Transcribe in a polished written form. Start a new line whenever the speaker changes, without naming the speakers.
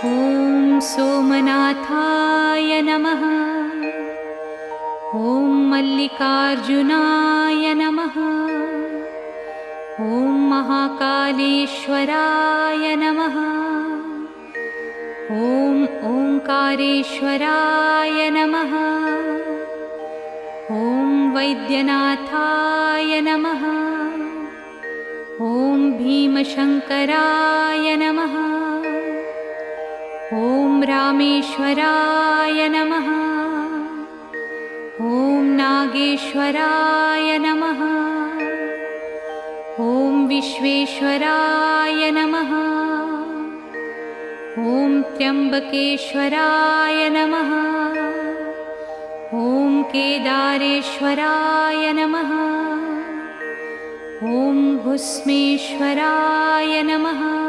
ॐ सोमनाथाय नमः। ॐ मल्लिकार्जुनाय नमः। ॐ महाकालेश्वराय नमः। ॐ ओंकारेश्वराय नमः। ॐ वैद्यनाथाय नमः। ॐ भीमशंकराय नमः। ॐ रामेश्वराय नमः। ॐ नागेश्वराय नमः। ॐ विश्वेश्वराय नमः। ॐ त्र्यंबकेश्वराय नमः। ॐ केदारेश्वराय नमः। ॐ भुस्मेश्वराय नमः।